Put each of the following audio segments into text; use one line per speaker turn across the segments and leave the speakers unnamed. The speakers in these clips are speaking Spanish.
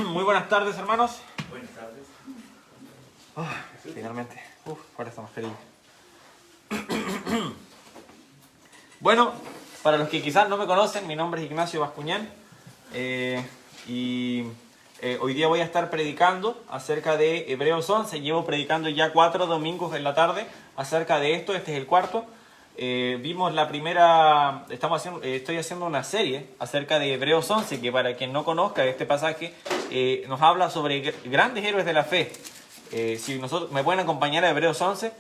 Muy buenas tardes, hermanos.
Buenas tardes.
Finalmente. Ahora está mascarilla. Bueno, para los que quizás no me conocen, mi nombre es Ignacio Bascuñán. Hoy día voy a estar predicando acerca de Hebreos 11. Llevo predicando ya 4 domingos en la tarde acerca de esto. Este es el cuarto. Vimos la primera, estoy haciendo una serie acerca de Hebreos 11, que para quien no conozca este pasaje, nos habla sobre grandes héroes de la fe. Si me pueden acompañar a Hebreos 11,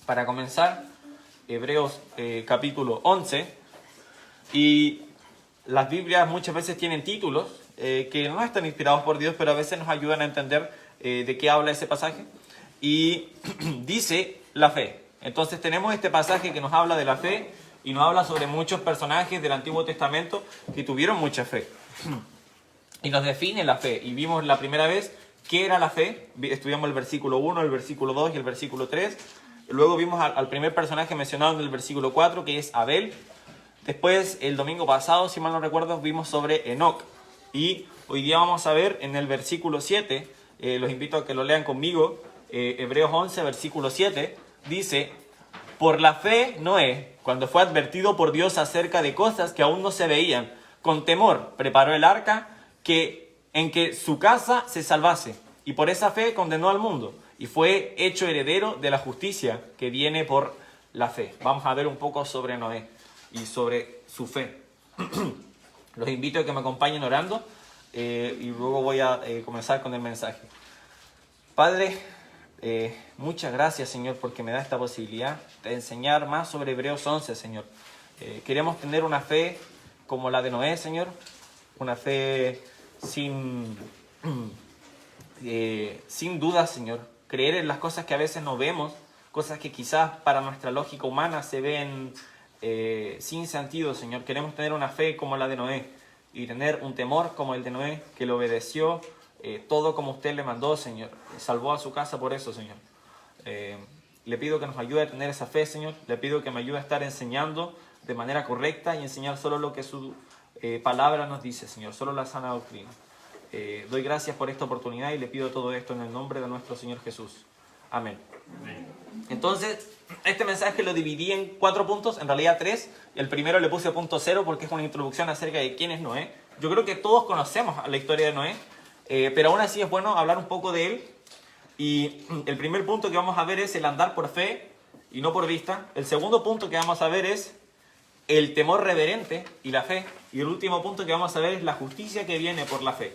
para comenzar, Hebreos capítulo 11, y las Biblias muchas veces tienen títulos que no están inspirados por Dios, pero a veces nos ayudan a entender de qué habla ese pasaje, y dice la fe. Entonces tenemos este pasaje que nos habla de la fe y nos habla sobre muchos personajes del Antiguo Testamento que tuvieron mucha fe. Y nos define la fe. Y vimos la primera vez qué era la fe. Estudiamos el versículo 1, el versículo 2 y el versículo 3. Luego vimos al primer personaje mencionado en el versículo 4, que es Abel. Después, el domingo pasado, si mal no recuerdo, vimos sobre Enoc. Y hoy día vamos a ver en el versículo 7, los invito a que lo lean conmigo, Hebreos 11, versículo 7, dice: por la fe Noé, cuando fue advertido por Dios acerca de cosas que aún no se veían, con temor preparó el arca en que su casa se salvase, y por esa fe condenó al mundo, y fue hecho heredero de la justicia que viene por la fe. Vamos a ver un poco sobre Noé y sobre su fe. Los invito a que me acompañen orando y luego voy a comenzar con el mensaje. Padre, muchas gracias, Señor, porque me da esta posibilidad de enseñar más sobre Hebreos 11, Señor. Queremos tener una fe como la de Noé, Señor, una fe sin dudas, Señor. Creer en las cosas que a veces no vemos, cosas que quizás para nuestra lógica humana se ven sin sentido, Señor. Queremos tener una fe como la de Noé y tener un temor como el de Noé, que le obedeció todo como usted le mandó, Señor. Salvó a su casa por eso, Señor. Le pido que nos ayude a tener esa fe, Señor. Le pido que me ayude a estar enseñando de manera correcta y enseñar solo lo que su palabra nos dice, Señor. Solo la sana doctrina. Doy gracias por esta oportunidad y le pido todo esto en el nombre de nuestro Señor Jesús. Amén. Entonces, este mensaje lo dividí en 4 puntos, en realidad 3. El primero le puse punto 0 porque es una introducción acerca de quién es Noé. Yo creo que todos conocemos la historia de Noé, pero aún así es bueno hablar un poco de él. Y el primer punto que vamos a ver es el andar por fe y no por vista. El segundo punto que vamos a ver es el temor reverente y la fe. Y el último punto que vamos a ver es la justicia que viene por la fe.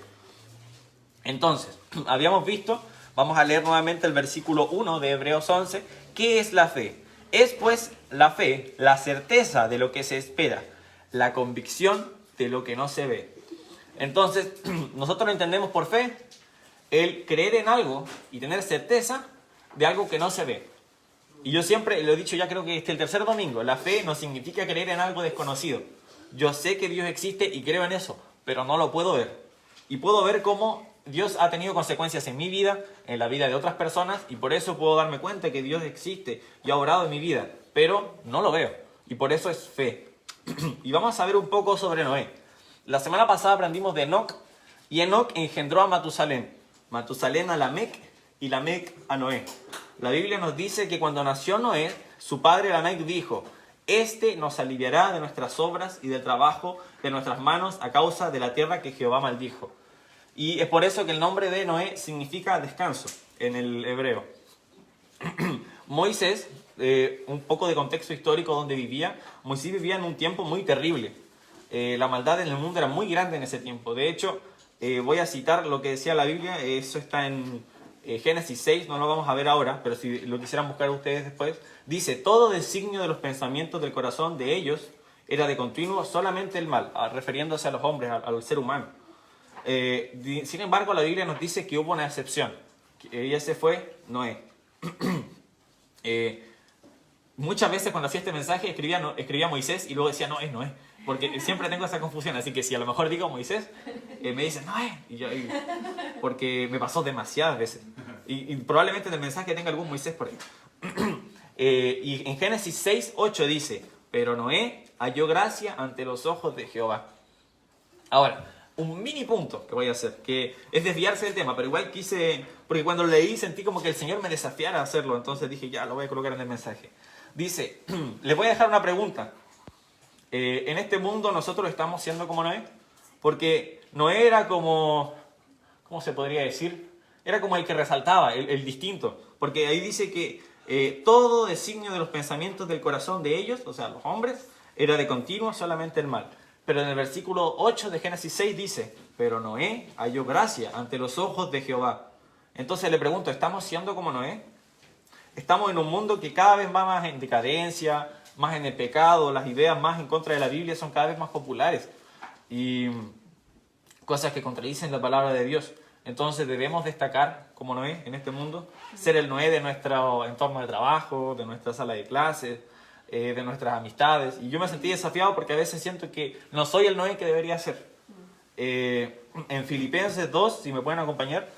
Entonces, habíamos visto, vamos a leer nuevamente el versículo 1 de Hebreos 11. ¿Qué es la fe? Es pues la fe, la certeza de lo que se espera, la convicción de lo que no se ve. Entonces, nosotros entendemos por fe el creer en algo y tener certeza de algo que no se ve. Y yo siempre lo he dicho, ya creo que este es el tercer domingo, la fe no significa creer en algo desconocido. Yo sé que Dios existe y creo en eso, pero no lo puedo ver. Y puedo ver cómo Dios ha tenido consecuencias en mi vida, en la vida de otras personas, y por eso puedo darme cuenta que Dios existe y ha obrado en mi vida, pero no lo veo. Y por eso es fe. Y vamos a ver un poco sobre Noé. La semana pasada aprendimos de Enoc, y Enoc engendró a Matusalén, Matusalén a Lamec y Lamec a Noé. La Biblia nos dice que cuando nació Noé, su padre Lamec dijo: este nos aliviará de nuestras obras y del trabajo de nuestras manos a causa de la tierra que Jehová maldijo. Y es por eso que el nombre de Noé significa descanso en el hebreo. Moisés, un poco de contexto histórico donde vivía. Moisés vivía en un tiempo muy terrible. La maldad en el mundo era muy grande en ese tiempo. De hecho, voy a citar lo que decía la Biblia. Eso está en Génesis 6, no lo vamos a ver ahora, pero si lo quisieran buscar ustedes después. Dice: todo designio de los pensamientos del corazón de ellos era de continuo solamente el mal, refiriéndose a los hombres, al ser humano. Sin embargo, la Biblia nos dice que hubo una excepción, y ese fue Noé. Muchas veces cuando hacía este mensaje escribía Moisés y luego decía no, es Noé, porque siempre tengo esa confusión, así que si a lo mejor digo Moisés, me dicen Noé, porque me pasó demasiadas veces, y probablemente en el mensaje tenga algún Moisés por ahí. Y en Génesis 6:8 dice: pero Noé halló gracia ante los ojos de Jehová. Ahora, un mini punto que voy a hacer, que es desviarse del tema, pero igual quise, porque cuando lo leí sentí como que el Señor me desafiara a hacerlo, entonces dije, ya, lo voy a colocar en el mensaje. Dice, les voy a dejar una pregunta. En este mundo nosotros estamos siendo como Noé, porque Noé era como, ¿cómo se podría decir? Era como el que resaltaba, el distinto, porque ahí dice que todo designio de los pensamientos del corazón de ellos, o sea, los hombres, era de continuo solamente el mal. Pero en el versículo 8 de Génesis 6 dice, pero Noé halló gracia ante los ojos de Jehová. Entonces le pregunto, ¿estamos siendo como Noé? Estamos en un mundo que cada vez va más en decadencia, más en el pecado, las ideas más en contra de la Biblia son cada vez más populares y cosas que contradicen la palabra de Dios. Entonces debemos destacar como Noé en este mundo, ser el Noé de nuestro entorno de trabajo, de nuestra sala de clases, de nuestras amistades. Y yo me sentí desafiado porque a veces siento que no soy el Noé que debería ser. En Filipenses 2, si me pueden acompañar,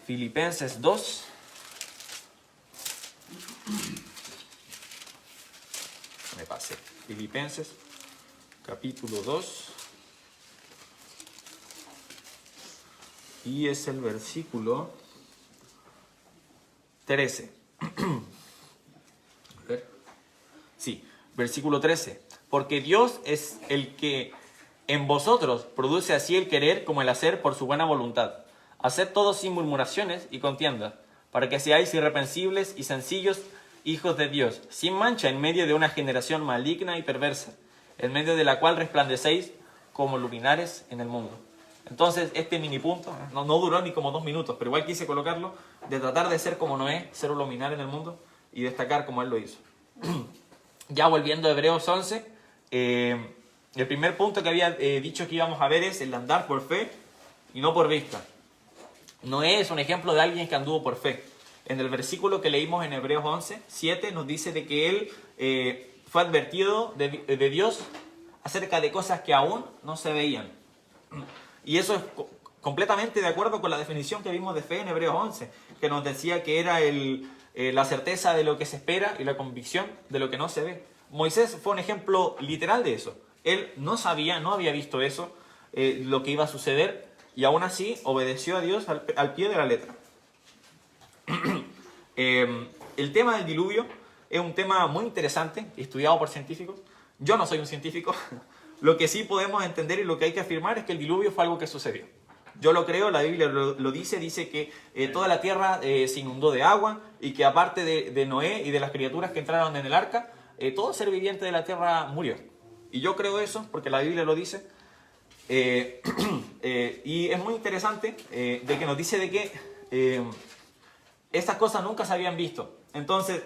Filipenses 2. Me pasé. Filipenses, capítulo 2. Y es el versículo 13. A ver. Sí, versículo 13. Porque Dios es el que en vosotros produce así el querer como el hacer por su buena voluntad. Haced todo sin murmuraciones y contiendas, para que seáis irreprensibles y sencillos hijos de Dios, sin mancha en medio de una generación maligna y perversa, en medio de la cual resplandecéis como luminares en el mundo. Entonces, este mini punto no duró ni como 2 minutos, pero igual quise colocarlo, de tratar de ser como Noé, ser un luminar en el mundo y destacar como él lo hizo. Ya volviendo a Hebreos 11, el primer punto que había dicho que íbamos a ver es el andar por fe y no por vista. Noé es un ejemplo de alguien que anduvo por fe. En el versículo que leímos en Hebreos 11, 7, nos dice de que él fue advertido de Dios acerca de cosas que aún no se veían. Y eso es completamente de acuerdo con la definición que vimos de fe en Hebreos 11, que nos decía que era la certeza de lo que se espera y la convicción de lo que no se ve. Moisés fue un ejemplo literal de eso. Él no sabía, no había visto eso, lo que iba a suceder, y aún así obedeció a Dios al pie de la letra. El tema del diluvio es un tema muy interesante, estudiado por científicos. Yo no soy un científico. Lo que sí podemos entender y lo que hay que afirmar es que el diluvio fue algo que sucedió. Yo lo creo, la Biblia lo dice que toda la tierra se inundó de agua y que aparte de Noé y de las criaturas que entraron en el arca, todo ser viviente de la tierra murió. Y yo creo eso porque la Biblia lo dice. Y es muy interesante de que nos dice de que estas cosas nunca se habían visto. Entonces,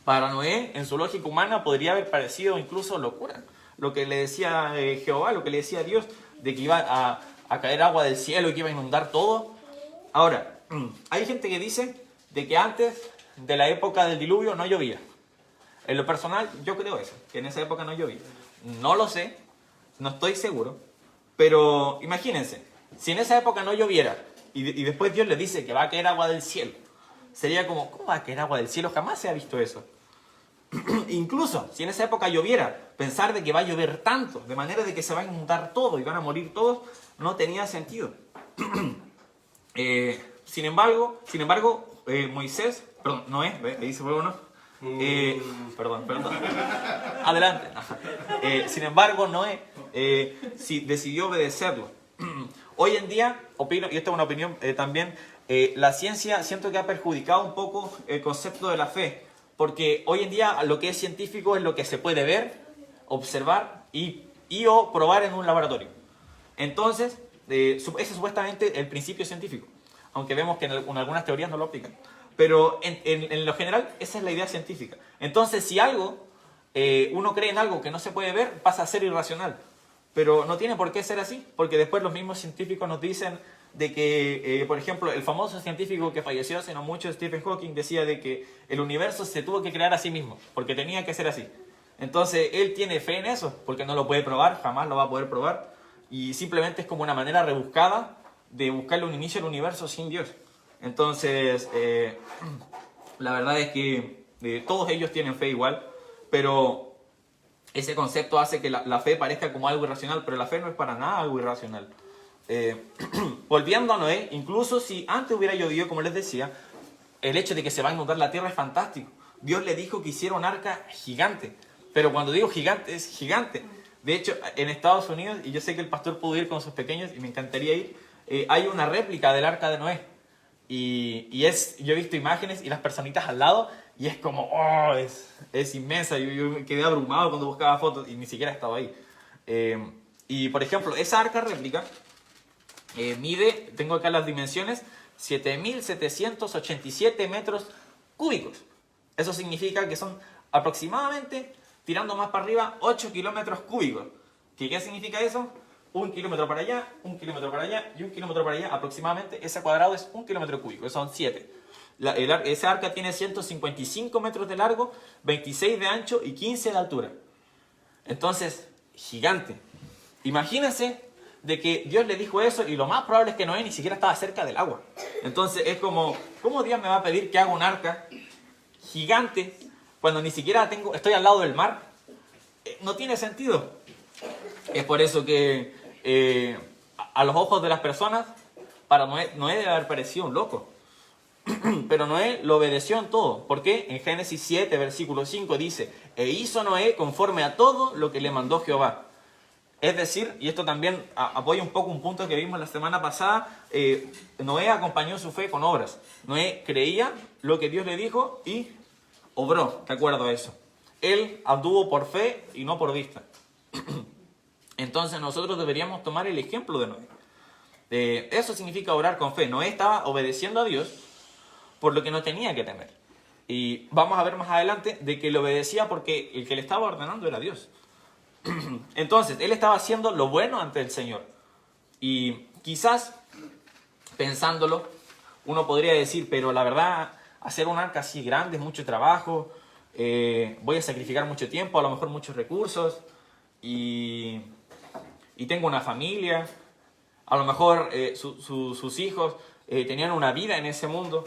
para Noé, en su lógica humana, podría haber parecido incluso locura. Lo que le decía Jehová, lo que le decía Dios, de que iba a caer agua del cielo y que iba a inundar todo. Ahora, hay gente que dice de que antes de la época del diluvio no llovía. En lo personal, yo creo eso, que en esa época no llovía. No lo sé, no estoy seguro, pero imagínense, si en esa época no lloviera y después Dios le dice que va a caer agua del cielo, sería como, ¿cómo va a caer agua del cielo? Jamás se ha visto eso. Incluso si en esa época lloviera, pensar de que va a llover tanto, de manera de que se va a inundar todo y van a morir todos, no tenía sentido. Sin embargo, Moisés, perdón, Noé, ahí se fue uno. Perdón. Adelante. Sin embargo, Noé sí decidió obedecerlo. Hoy en día, opino, y esta es una opinión también, la ciencia siento que ha perjudicado un poco el concepto de la fe. Porque hoy en día lo que es científico es lo que se puede ver, observar y o probar en un laboratorio. Entonces, ese es supuestamente el principio científico. Aunque vemos que en algunas teorías no lo aplican. Pero en lo general, esa es la idea científica. Entonces, si uno cree en algo que no se puede ver, pasa a ser irracional. Pero no tiene por qué ser así, porque después los mismos científicos nos dicen de que, por ejemplo, el famoso científico que falleció hace no mucho, Stephen Hawking, decía de que el universo se tuvo que crear a sí mismo, porque tenía que ser así. Entonces, él tiene fe en eso, porque no lo puede probar, jamás lo va a poder probar, y simplemente es como una manera rebuscada de buscarle un inicio al universo sin Dios. Entonces, la verdad es que todos ellos tienen fe igual, pero ese concepto hace que la fe parezca como algo irracional, pero la fe no es para nada algo irracional. Volviendo a Noé, incluso si antes hubiera llovido, como les decía, el hecho de que se va a inundar la tierra es fantástico. Dios le dijo que hiciera un arca gigante, pero cuando digo gigante, es gigante. De hecho, en Estados Unidos, y yo sé que el pastor pudo ir con sus pequeños, y me encantaría ir, hay una réplica del arca de Noé. Yo he visto imágenes y las personitas al lado, y es como, oh, es inmensa. Yo me quedé abrumado cuando buscaba fotos, y ni siquiera he estado ahí. Y por ejemplo, esa arca réplica mide, tengo acá las dimensiones, 7.787 metros cúbicos. Eso significa que son aproximadamente, tirando más para arriba, 8 kilómetros cúbicos. ¿Qué significa eso? 1 kilómetro para allá, 1 kilómetro para allá y 1 kilómetro para allá. Aproximadamente ese cuadrado es 1 kilómetro cúbico, son 7. Esa arca tiene 155 metros de largo, 26 de ancho y 15 de altura. Entonces, gigante. Imagínense de que Dios le dijo eso y lo más probable es que Noé ni siquiera estaba cerca del agua. Entonces es como, ¿cómo Dios me va a pedir que haga un arca gigante cuando ni siquiera estoy al lado del mar? No tiene sentido. Es por eso que a los ojos de las personas, para Noé debe haber parecido un loco. Pero Noé lo obedeció en todo. ¿Por qué? En Génesis 7, versículo 5 dice, e hizo Noé conforme a todo lo que le mandó Jehová. Es decir, y esto también apoya un poco un punto que vimos la semana pasada, Noé acompañó su fe con obras. Noé creía lo que Dios le dijo y obró de acuerdo a eso. Él anduvo por fe y no por vista. Entonces nosotros deberíamos tomar el ejemplo de Noé. Eso significa orar con fe. Noé estaba obedeciendo a Dios por lo que no tenía que temer. Y vamos a ver más adelante de que le obedecía porque el que le estaba ordenando era Dios. Entonces, él estaba haciendo lo bueno ante el Señor. Y quizás, pensándolo, uno podría decir, pero la verdad, hacer un arca así grande es mucho trabajo, voy a sacrificar mucho tiempo, a lo mejor muchos recursos, y tengo una familia, a lo mejor sus hijos tenían una vida en ese mundo.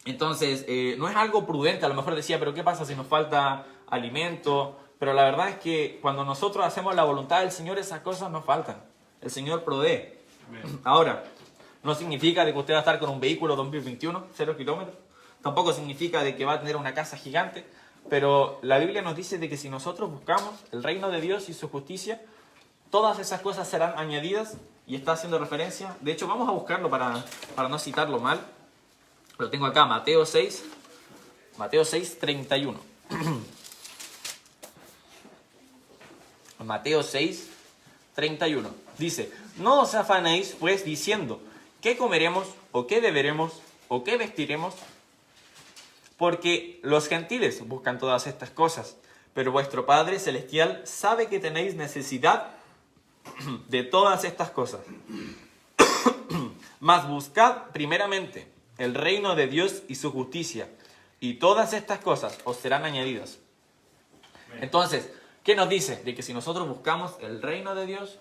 Entonces, no es algo prudente, a lo mejor decía, pero ¿qué pasa si nos falta alimento? Pero la verdad es que cuando nosotros hacemos la voluntad del Señor, esas cosas no faltan. El Señor provee. Bien. Ahora, no significa de que usted va a estar con un vehículo 2021, 0 kilómetros. Tampoco significa de que va a tener una casa gigante. Pero la Biblia nos dice de que si nosotros buscamos el reino de Dios y su justicia, todas esas cosas serán añadidas. Y está haciendo referencia. De hecho, vamos a buscarlo para no citarlo mal. Lo tengo acá, Mateo 6, 31. Mateo 6, 31. Dice, no os afanéis pues diciendo, ¿qué comeremos o qué beberemos o qué vestiremos? Porque los gentiles buscan todas estas cosas, pero vuestro Padre Celestial sabe que tenéis necesidad de todas estas cosas. Mas buscad primeramente el reino de Dios y su justicia, y todas estas cosas os serán añadidas. Entonces, ¿qué nos dice? De que si nosotros buscamos el reino de Dios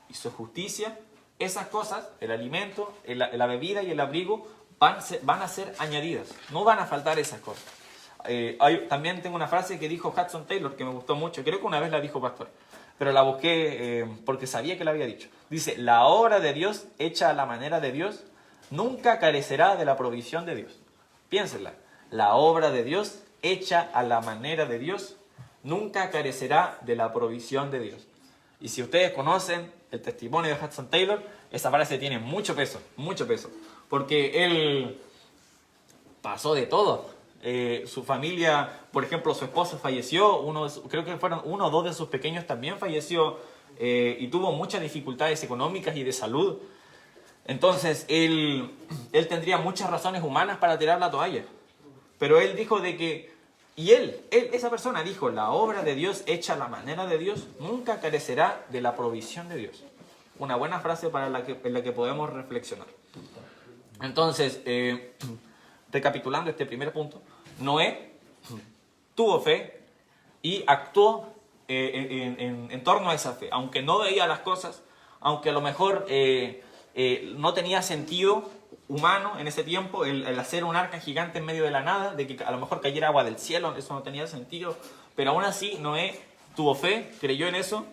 y su justicia, esas cosas, el alimento, la bebida y el abrigo, van a ser añadidas. No van a faltar esas cosas. También tengo una frase que dijo Hudson Taylor que me gustó mucho. Creo que una vez la dijo Pastor, pero la busqué porque sabía que la había dicho. Dice, la obra de Dios hecha a la manera de Dios nunca carecerá de la provisión de Dios. Piénsenla. La obra de Dios hecha a la manera de Dios nunca carecerá de la provisión de Dios. Y si ustedes conocen el testimonio de Hudson Taylor, esa frase tiene mucho peso, porque él pasó de todo. Su familia, por ejemplo, su esposo falleció, creo que fueron 1 o 2 de sus pequeños también falleció, y tuvo muchas dificultades económicas y de salud. Entonces, él tendría muchas razones humanas para tirar la toalla. Pero él dijo de que, esa persona dijo, la obra de Dios hecha a la manera de Dios nunca carecerá de la provisión de Dios. Una buena frase en la que podemos reflexionar. Entonces, recapitulando este primer punto, Noé tuvo fe y actuó en torno a esa fe. Aunque no veía las cosas, aunque a lo mejor no tenía sentido humano en ese tiempo el hacer un arca gigante en medio de la nada, de que a lo mejor cayera agua del cielo, eso no tenía sentido, pero aún así Noé tuvo fe, creyó en eso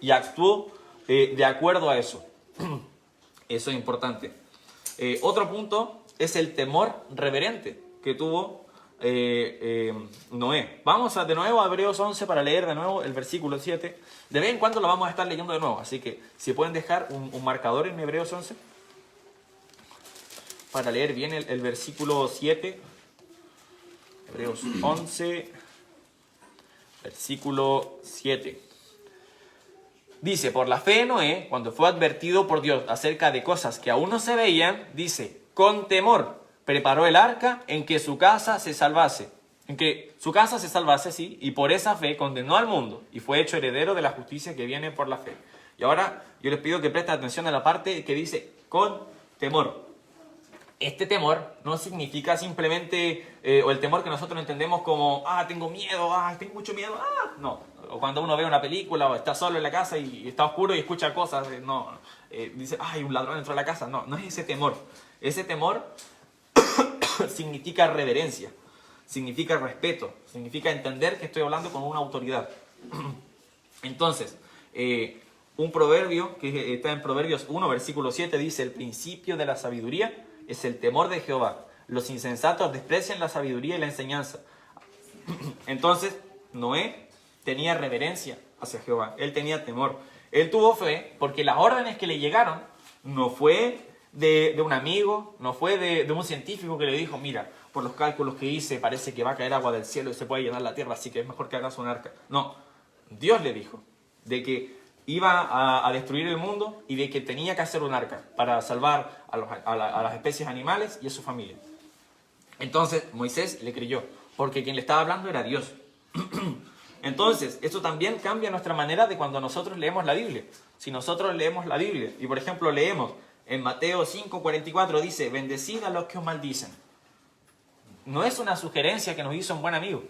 y actuó de acuerdo a eso. Eso es importante. Otro punto es el temor reverente que tuvo Noé. Vamos de nuevo a Hebreos 11 para leer de nuevo el versículo 7. De vez en cuando lo vamos a estar leyendo de nuevo, así que si pueden dejar un marcador en Hebreos 11 para leer bien el versículo 7. Hebreos 11, versículo 7. Dice, por la fe de Noé, cuando fue advertido por Dios acerca de cosas que aún no se veían, dice, con temor preparó el arca en que su casa se salvase. Sí, y por esa fe condenó al mundo y fue hecho heredero de la justicia que viene por la fe. Y ahora yo les pido que presten atención a la parte que dice, con temor. Este temor no significa simplemente, o el temor que nosotros entendemos como, tengo miedo, tengo mucho miedo, no. O cuando uno ve una película o está solo en la casa y está oscuro y escucha cosas, dice, hay un ladrón dentro de la casa. No, no es ese temor. Ese temor significa reverencia, significa respeto, significa entender que estoy hablando con una autoridad. Entonces, un proverbio que está en Proverbios 1, versículo 7, dice, el principio de la sabiduría es el temor de Jehová. Los insensatos desprecian la sabiduría y la enseñanza. Entonces, Noé tenía reverencia hacia Jehová. Él tenía temor. Él tuvo fe porque las órdenes que le llegaron no fue de un amigo, no fue de un científico que le dijo, mira, por los cálculos que hice parece que va a caer agua del cielo y se puede llenar la tierra, así que es mejor que hagas un arca. No, Dios le dijo de que iba a destruir el mundo y de que tenía que hacer un arca para salvar a las especies animales y a su familia. Entonces Moisés le creyó, porque quien le estaba hablando era Dios. Entonces, esto también cambia nuestra manera de cuando nosotros leemos la Biblia. Si nosotros leemos la Biblia y, por ejemplo, leemos en Mateo 5:44, dice, bendecid a los que os maldicen. No es una sugerencia que nos hizo un buen amigo.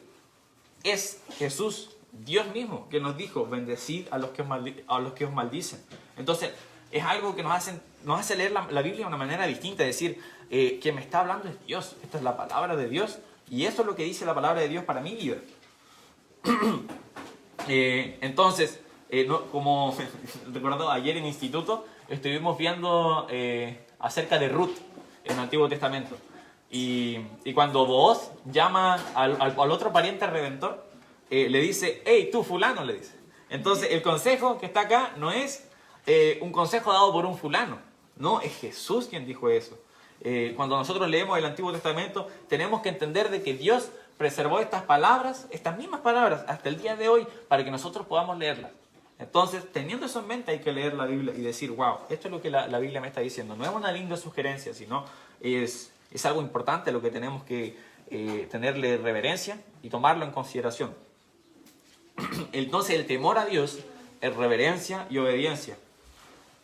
Es Jesús, Dios mismo, que nos dijo, bendecid a los que os maldicen. Entonces, es algo que nos hace leer la Biblia de una manera distinta. Decir, quien me está hablando es Dios. Esta es la palabra de Dios. Y eso es lo que dice la palabra de Dios para mi vida. Entonces, como recuerdo ayer en instituto, estuvimos viendo acerca de Ruth en el Antiguo Testamento. Y cuando Booz llama al otro pariente redentor, le dice, hey, tú fulano, le dice. Entonces, el consejo que está acá no es un consejo dado por un fulano. No, es Jesús quien dijo eso. Cuando nosotros leemos el Antiguo Testamento, tenemos que entender de que Dios preservó estas palabras, estas mismas palabras, hasta el día de hoy, para que nosotros podamos leerlas. Entonces, teniendo eso en mente, hay que leer la Biblia y decir, wow, esto es lo que la Biblia me está diciendo. No es una linda sugerencia, sino es algo importante lo que tenemos que tenerle reverencia y tomarlo en consideración. Entonces, el temor a Dios es reverencia y obediencia.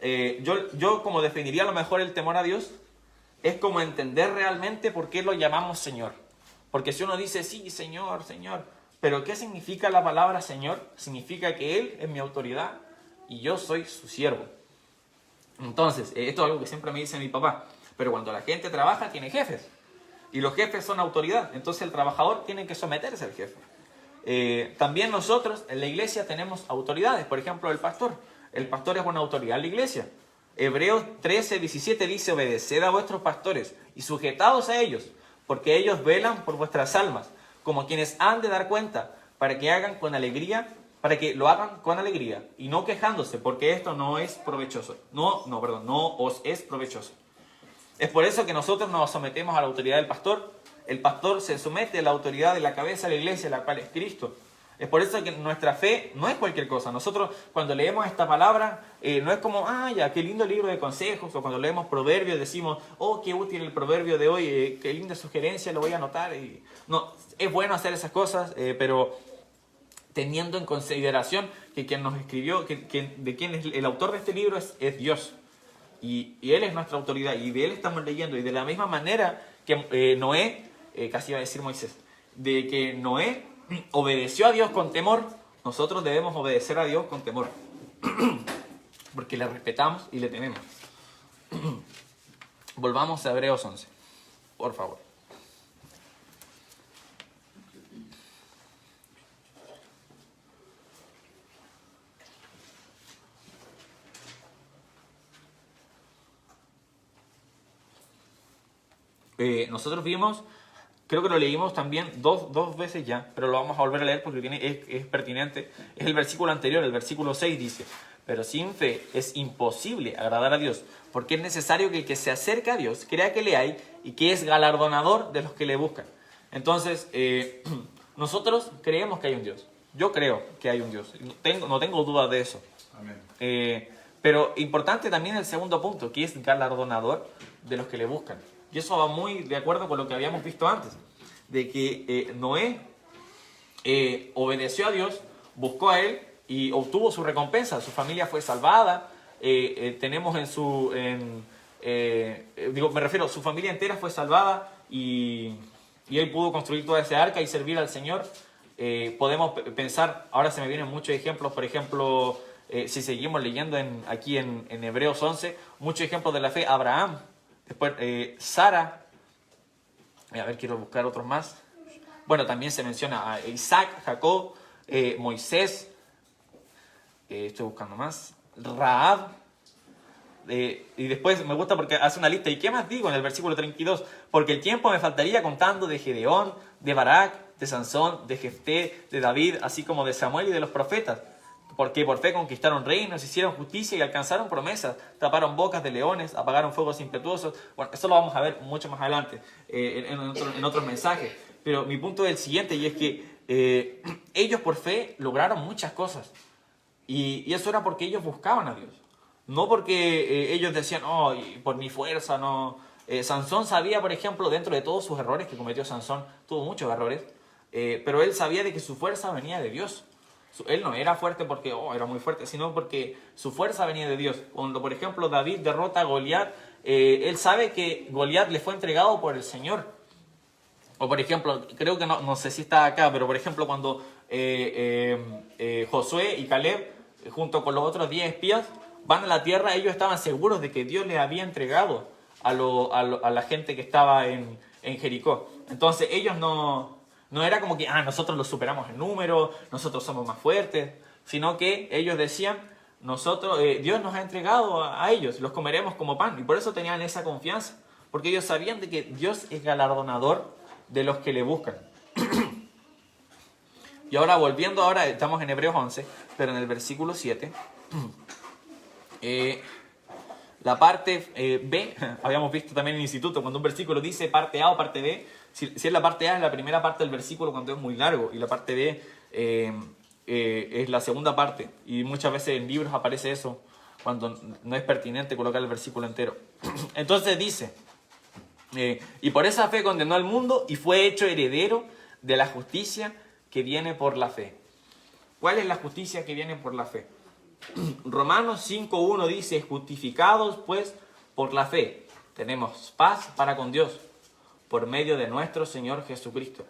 Yo como definiría a lo mejor el temor a Dios, es como entender realmente por qué lo llamamos Señor. Porque si uno dice, sí, Señor, Señor, pero ¿qué significa la palabra Señor? Significa que Él es mi autoridad y yo soy su siervo. Entonces, esto es algo que siempre me dice mi papá, pero cuando la gente trabaja tiene jefes y los jefes son autoridad, entonces el trabajador tiene que someterse al jefe. También nosotros en la iglesia tenemos autoridades, por ejemplo el pastor es una autoridad en la iglesia. Hebreos 13:17 dice, obedeced a vuestros pastores y sujetaos a ellos, porque ellos velan por vuestras almas, como quienes han de dar cuenta, para que lo hagan con alegría y no quejándose, porque esto no es provechoso. No os es provechoso. Es por eso que nosotros nos sometemos a la autoridad del pastor. El pastor se somete a la autoridad de la cabeza de la iglesia, la cual es Cristo. Es por eso que nuestra fe no es cualquier cosa. Nosotros cuando leemos esta palabra, no es como, ya, qué lindo libro de consejos, o cuando leemos proverbios decimos, oh, qué útil el proverbio de hoy, qué linda sugerencia, lo voy a anotar. No, es bueno hacer esas cosas, pero teniendo en consideración que quien nos escribió, de quien es el autor de este libro es Dios. Y Él es nuestra autoridad, y de Él estamos leyendo. Y de la misma manera que Noé, casi iba a decir Moisés, de que Noé obedeció a Dios con temor, nosotros debemos obedecer a Dios con temor, porque le respetamos y le tememos. Volvamos a Hebreos 11, por favor. nosotros vimos, creo que lo leímos también dos veces ya, pero lo vamos a volver a leer porque es pertinente. Es el versículo anterior, el versículo 6 dice: pero sin fe es imposible agradar a Dios, porque es necesario que el que se acerca a Dios crea que le hay y que es galardonador de los que le buscan. Entonces, nosotros creemos que hay un Dios. Yo creo que hay un Dios. No tengo dudas de eso. Amén. Pero importante también el segundo punto, que es galardonador de los que le buscan. Y eso va muy de acuerdo con lo que habíamos visto antes, de que Noé obedeció a Dios, buscó a Él y obtuvo su recompensa. Su familia fue salvada. Tenemos su familia entera fue salvada y Él pudo construir toda esa arca y servir al Señor. Podemos pensar, ahora se me vienen muchos ejemplos, por ejemplo, si seguimos leyendo aquí en Hebreos 11, muchos ejemplos de la fe. Abraham, después Sara, a ver, quiero buscar otros más. Bueno, también se menciona a Isaac, Jacob, Moisés, estoy buscando más, Rahab, y después me gusta porque hace una lista. ¿Y qué más digo en el versículo 32? Porque el tiempo me faltaría contando de Gedeón, de Barak, de Sansón, de Jefté, de David, así como de Samuel y de los profetas. Porque por fe conquistaron reinos, hicieron justicia y alcanzaron promesas, taparon bocas de leones, apagaron fuegos impetuosos. Bueno, eso lo vamos a ver mucho más adelante en otros mensajes. Pero mi punto es el siguiente, y es que ellos por fe lograron muchas cosas. Y eso era porque ellos buscaban a Dios. No porque ellos decían, oh, por mi fuerza, no. Sansón sabía, por ejemplo, dentro de todos sus errores que cometió Sansón, tuvo muchos errores, pero él sabía de que su fuerza venía de Dios. Él no era fuerte porque era muy fuerte, sino porque su fuerza venía de Dios. Cuando, por ejemplo, David derrota a Goliat, él sabe que Goliat le fue entregado por el Señor. O, por ejemplo, creo que no sé si está acá, pero, por ejemplo, cuando Josué y Caleb, junto con los otros 10 espías, van a la tierra, ellos estaban seguros de que Dios les había entregado a la gente que estaba en Jericó. Entonces, ellos no era como que nosotros los superamos en número, nosotros somos más fuertes, sino que ellos decían, Dios nos ha entregado a ellos, los comeremos como pan. Y por eso tenían esa confianza, porque ellos sabían de que Dios es galardonador de los que le buscan. Y ahora estamos en Hebreos 11, pero en el versículo 7, la parte B, habíamos visto también en el instituto, cuando un versículo dice parte A o parte B, si es la parte A es la primera parte del versículo cuando es muy largo, y la parte B es la segunda parte, y muchas veces en libros aparece eso, cuando no es pertinente colocar el versículo entero. Entonces dice, y por esa fe condenó al mundo y fue hecho heredero de la justicia que viene por la fe. ¿Cuál es la justicia que viene por la fe? Romanos 5.1 dice, justificados pues por la fe, tenemos paz para con Dios, por medio de nuestro Señor Jesucristo.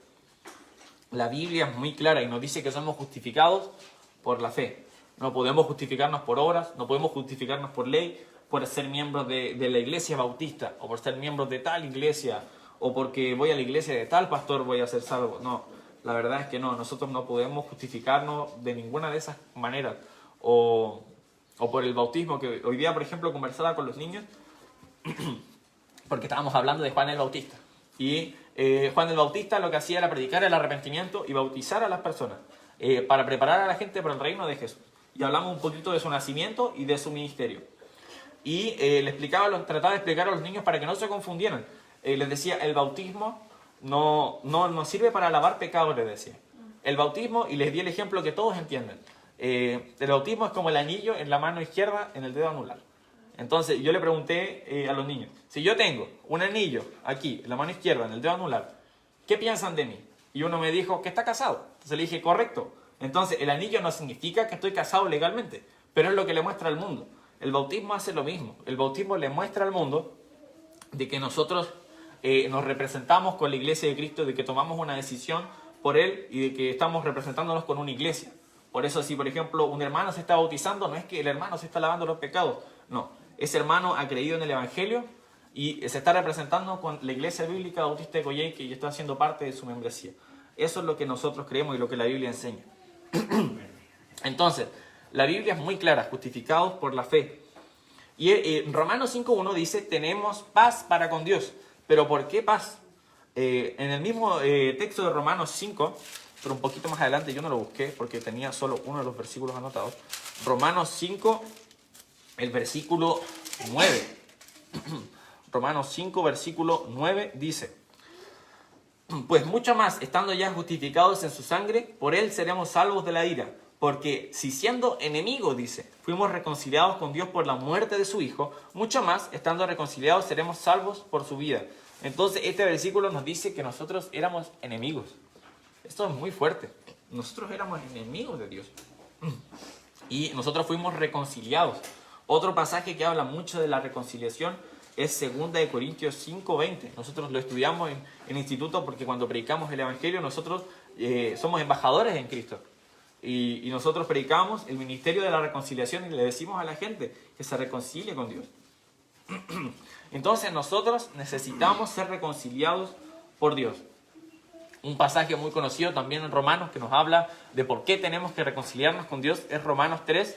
La Biblia es muy clara y nos dice que somos justificados por la fe. No podemos justificarnos por obras, no podemos justificarnos por ley, por ser miembros de la iglesia bautista, o por ser miembros de tal iglesia, o porque voy a la iglesia de tal pastor voy a ser salvo. No, la verdad es que no, nosotros no podemos justificarnos de ninguna de esas maneras. O por el bautismo, que hoy día, por ejemplo, conversaba con los niños, porque estábamos hablando de Juan el Bautista. Y Juan el Bautista lo que hacía era predicar el arrepentimiento y bautizar a las personas, para preparar a la gente para el reino de Jesús. Y hablamos un poquito de su nacimiento y de su ministerio. Y trataba de explicar a los niños para que no se confundieran. Les decía, el bautismo no sirve para lavar pecados, les decía. El bautismo, y les di el ejemplo que todos entienden. El bautismo es como el anillo en la mano izquierda en el dedo anular. Entonces yo le pregunté a los niños, si yo tengo un anillo aquí en la mano izquierda en el dedo anular, ¿qué piensan de mí? Y uno me dijo que está casado. Entonces le dije, correcto. Entonces el anillo no significa que estoy casado legalmente, pero es lo que le muestra al mundo. El bautismo hace lo mismo. El bautismo le muestra al mundo de que nosotros nos representamos con la iglesia de Cristo, de que tomamos una decisión por Él y de que estamos representándonos con una iglesia. Por eso, si por ejemplo un hermano se está bautizando, no es que el hermano se está lavando los pecados, no. Ese hermano ha creído en el Evangelio y se está representando con la Iglesia Bíblica Bautista de Coyhaique y está haciendo parte de su membresía. Eso es lo que nosotros creemos y lo que la Biblia enseña. Entonces, la Biblia es muy clara, justificados por la fe. Y Romanos 5.1 dice, tenemos paz para con Dios. Pero ¿por qué paz? En el mismo texto de Romanos 5, pero un poquito más adelante, yo no lo busqué porque tenía solo uno de los versículos anotados. Romanos 5, el versículo 9. Romanos 5, versículo 9 dice: pues mucho más, estando ya justificados en su sangre, por él seremos salvos de la ira. Porque si siendo enemigos, dice, fuimos reconciliados con Dios por la muerte de su Hijo, mucho más, estando reconciliados, seremos salvos por su vida. Entonces este versículo nos dice que nosotros éramos enemigos. Esto es muy fuerte. Nosotros éramos enemigos de Dios. Y nosotros fuimos reconciliados. Otro pasaje que habla mucho de la reconciliación es 2 Corintios 5:20. Nosotros lo estudiamos en el instituto porque cuando predicamos el Evangelio nosotros somos embajadores en Cristo. Y nosotros predicamos el ministerio de la reconciliación y le decimos a la gente que se reconcilie con Dios. Entonces nosotros necesitamos ser reconciliados por Dios. Un pasaje muy conocido también en Romanos que nos habla de por qué tenemos que reconciliarnos con Dios es Romanos 3.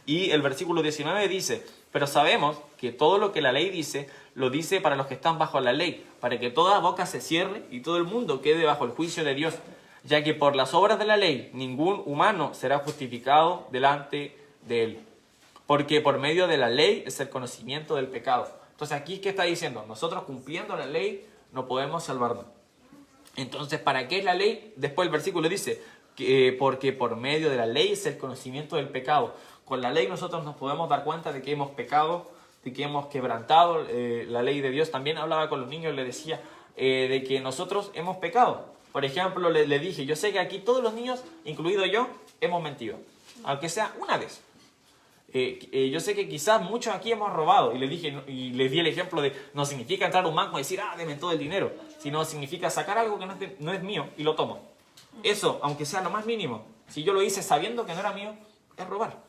Y el versículo 19 dice: pero sabemos que todo lo que la ley dice, lo dice para los que están bajo la ley, para que toda boca se cierre y todo el mundo quede bajo el juicio de Dios, ya que por las obras de la ley ningún humano será justificado delante de él, porque por medio de la ley es el conocimiento del pecado. Entonces aquí, ¿qué está diciendo? Nosotros cumpliendo la ley no podemos salvarnos. Entonces, ¿para qué es la ley? Después el versículo dice que porque por medio de la ley es el conocimiento del pecado. Con la ley nosotros nos podemos dar cuenta de que hemos pecado, de que hemos quebrantado la ley de Dios. También hablaba con los niños, les decía de que nosotros hemos pecado. Por ejemplo, le dije, yo sé que aquí todos los niños, incluido yo, hemos mentido, aunque sea una vez. Yo sé que quizás muchos aquí hemos robado, y les dije, y les di el ejemplo de no significa entrar a un banco y decir, deme todo el dinero, sino significa sacar algo que no es mío y lo tomo. Eso, aunque sea lo más mínimo, si yo lo hice sabiendo que no era mío, es robar.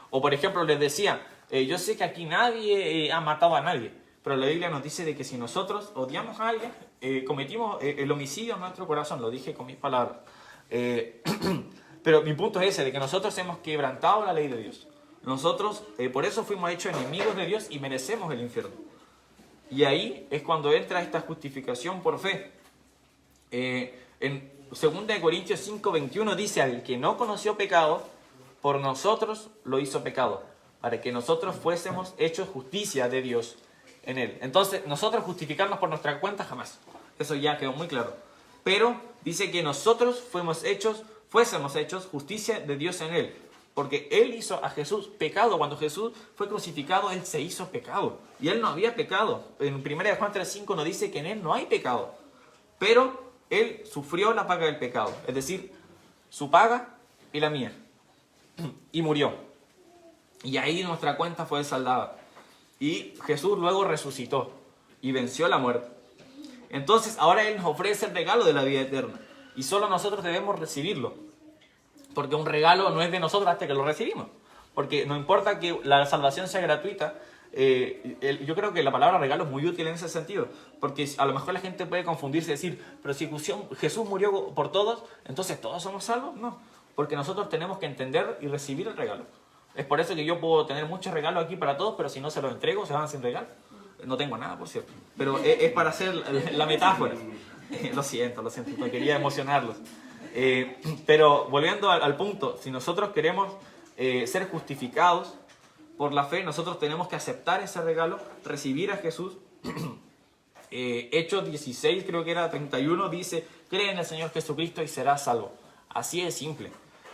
O por ejemplo les decía, yo sé que aquí nadie ha matado a nadie, pero la Biblia nos dice de que si nosotros odiamos a alguien, cometimos el homicidio en nuestro corazón, lo dije con mis palabras. Pero mi punto es ese, de que nosotros hemos quebrantado la ley de Dios. Nosotros, por eso fuimos hechos enemigos de Dios y merecemos el infierno. Y ahí es cuando entra esta justificación por fe. En 2 Corintios 5:21 dice, al que no conoció pecado, por nosotros lo hizo pecado, para que nosotros fuésemos hechos justicia de Dios en él. Entonces, nosotros justificarnos por nuestra cuenta jamás. Eso ya quedó muy claro. Pero dice que nosotros fuésemos hechos justicia de Dios en él. Porque él hizo a Jesús pecado. Cuando Jesús fue crucificado, él se hizo pecado. Y él no había pecado. En 1 Juan 3:5 nos dice que en él no hay pecado. Pero él sufrió la paga del pecado. Es decir, su paga y la mía. Y murió. Y ahí nuestra cuenta fue saldada. Y Jesús luego resucitó y venció la muerte. Entonces ahora Él nos ofrece el regalo de la vida eterna. Y solo nosotros debemos recibirlo. Porque un regalo no es de nosotros hasta que lo recibimos. Porque no importa que la salvación sea gratuita. Yo creo que la palabra regalo es muy útil en ese sentido. Porque a lo mejor la gente puede confundirse y decir, pero si Jesús murió por todos, entonces todos somos salvos. No. Porque nosotros tenemos que entender y recibir el regalo. Es por eso que yo puedo tener muchos regalos aquí para todos, pero si no se los entrego, se van sin regalo. No tengo nada, por cierto. Pero es para hacer la metáfora. Lo siento, no quería emocionarlos. Pero volviendo al punto, si nosotros queremos ser justificados por la fe, nosotros tenemos que aceptar ese regalo, recibir a Jesús. Hechos 16, creo que era 31, dice, cree en el Señor Jesucristo y serás salvo. Así de simple.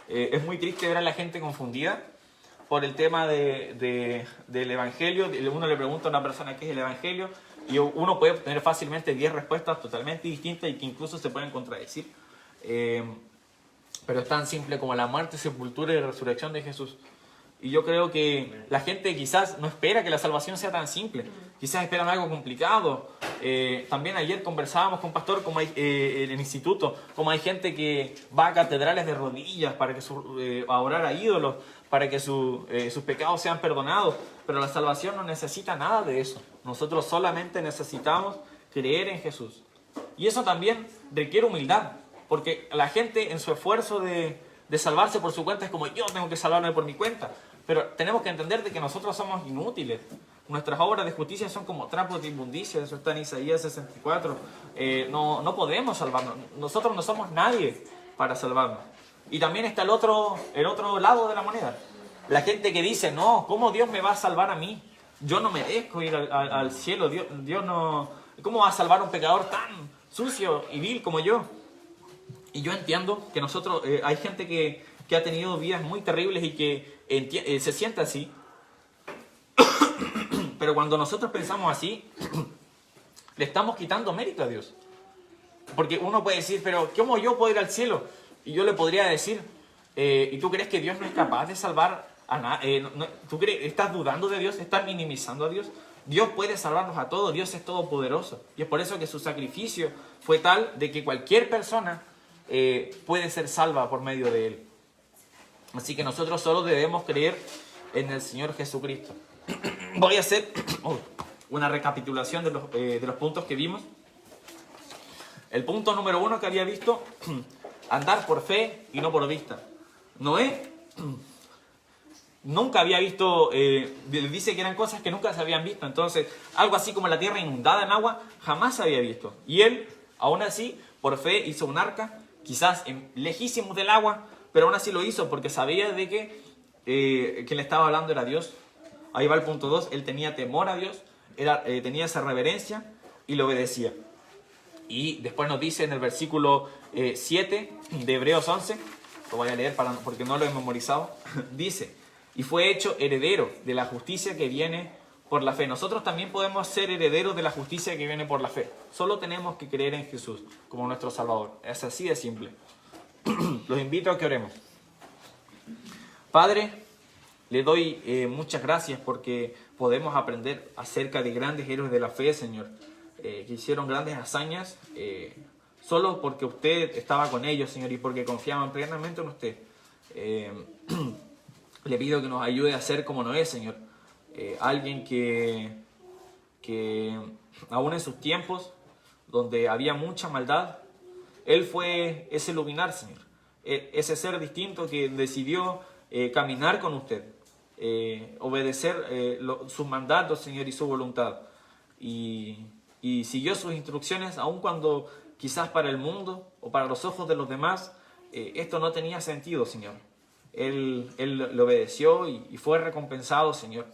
Es muy triste ver a la gente confundida por el tema del Evangelio. Uno le pregunta a una persona qué es el Evangelio y uno puede obtener fácilmente 10 respuestas totalmente distintas y que incluso se pueden contradecir. Pero es tan simple como la muerte, sepultura y resurrección de Jesús. Y yo creo que la gente quizás no espera que la salvación sea tan simple. Quizás esperan algo complicado. También ayer conversábamos con un pastor como hay, en el instituto, como hay gente que va a catedrales de rodillas para que a orar a ídolos, para que sus pecados sean perdonados. Pero la salvación no necesita nada de eso. Nosotros solamente necesitamos creer en Jesús. Y eso también requiere humildad. Porque la gente en su esfuerzo de salvarse por su cuenta es como yo tengo que salvarme por mi cuenta. Pero tenemos que entender de que nosotros somos inútiles. Nuestras obras de justicia son como trapos de inmundicia, eso está en Isaías 64. No podemos salvarnos, nosotros no somos nadie para salvarnos. Y también está el otro lado de la moneda. La gente que dice, no, ¿cómo Dios me va a salvar a mí? Yo no merezco ir al cielo, Dios no... ¿Cómo va a salvar a un pecador tan sucio y vil como yo? Y yo entiendo que nosotros, hay gente que ha tenido vidas muy terribles y que se siente así. Pero cuando nosotros pensamos así, le estamos quitando mérito a Dios. Porque uno puede decir, pero ¿cómo yo puedo ir al cielo? Y yo le podría decir, ¿y tú crees que Dios no es capaz de salvar a nadie? ¿Tú estás dudando de Dios? ¿Estás minimizando a Dios? Dios puede salvarnos a todos, Dios es todopoderoso. Y es por eso que su sacrificio fue tal de que cualquier persona puede ser salva por medio de Él. Así que nosotros solo debemos creer en el Señor Jesucristo. Voy a hacer una recapitulación de los puntos que vimos. El punto número 1 que había visto, andar por fe y no por vista. Noé nunca había visto, dice que eran cosas que nunca se habían visto. Entonces, algo así como la tierra inundada en agua, jamás se había visto. Y él, aún así, por fe hizo un arca, quizás lejísimos del agua, pero aún así lo hizo porque sabía de que quien le estaba hablando era Dios. Ahí va el punto 2, él tenía temor a Dios, tenía esa reverencia y le obedecía. Y después nos dice en el versículo 7 de Hebreos 11, lo voy a leer porque no lo he memorizado, dice, y fue hecho heredero de la justicia que viene por la fe. Nosotros también podemos ser herederos de la justicia que viene por la fe. Solo tenemos que creer en Jesús como nuestro Salvador. Es así de simple. Los invito a que oremos. Padre, le doy muchas gracias porque podemos aprender acerca de grandes héroes de la fe, Señor, que hicieron grandes hazañas solo porque usted estaba con ellos, Señor, y porque confiaban plenamente en usted. Le pido que nos ayude a ser como Noé, Señor. Alguien que aún en sus tiempos, donde había mucha maldad, él fue ese luminar, Señor. Ese ser distinto que decidió caminar con usted, obedecer sus mandatos, Señor, y su voluntad. Y siguió sus instrucciones, aun cuando quizás para el mundo o para los ojos de los demás esto no tenía sentido, Señor. Él le obedeció y fue recompensado, Señor.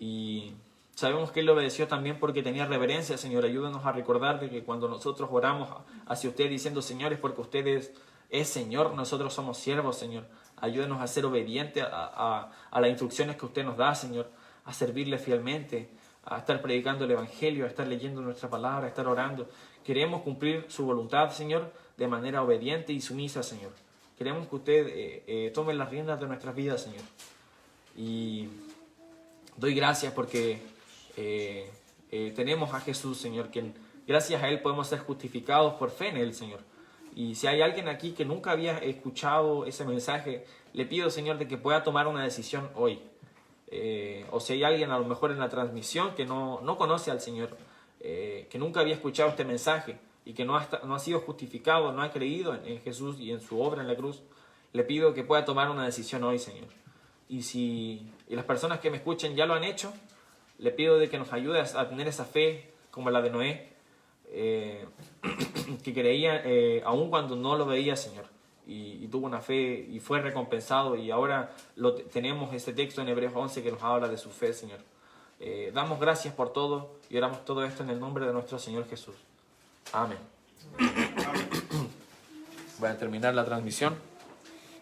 Y sabemos que Él le obedeció también porque tenía reverencia, Señor. Ayúdanos a recordar de que cuando nosotros oramos hacia usted diciendo, Señor, es porque usted es Señor, nosotros somos siervos, Señor. Ayúdanos a ser obedientes a las instrucciones que usted nos da, Señor. A servirle fielmente, a estar predicando el Evangelio, a estar leyendo nuestra palabra, a estar orando. Queremos cumplir su voluntad, Señor, de manera obediente y sumisa, Señor. Queremos que usted tome las riendas de nuestras vidas, Señor. Y doy gracias porque tenemos a Jesús, Señor, que gracias a Él podemos ser justificados por fe en Él, Señor. Y si hay alguien aquí que nunca había escuchado ese mensaje, le pido, Señor, de que pueda tomar una decisión hoy. O si hay alguien a lo mejor en la transmisión que no conoce al Señor, que nunca había escuchado este mensaje y que no ha sido justificado, no ha creído en Jesús y en su obra en la cruz, le pido que pueda tomar una decisión hoy, Señor. Y las personas que me escuchen ya lo han hecho, le pido de que nos ayude a tener esa fe como la de Noé, que creía aun cuando no lo veía, Señor. Y tuvo una fe y fue recompensado, y ahora tenemos este texto en Hebreos 11 que nos habla de su fe, Señor. Damos gracias por todo y oramos todo esto en el nombre de nuestro Señor Jesús. Amén. Voy a terminar la transmisión.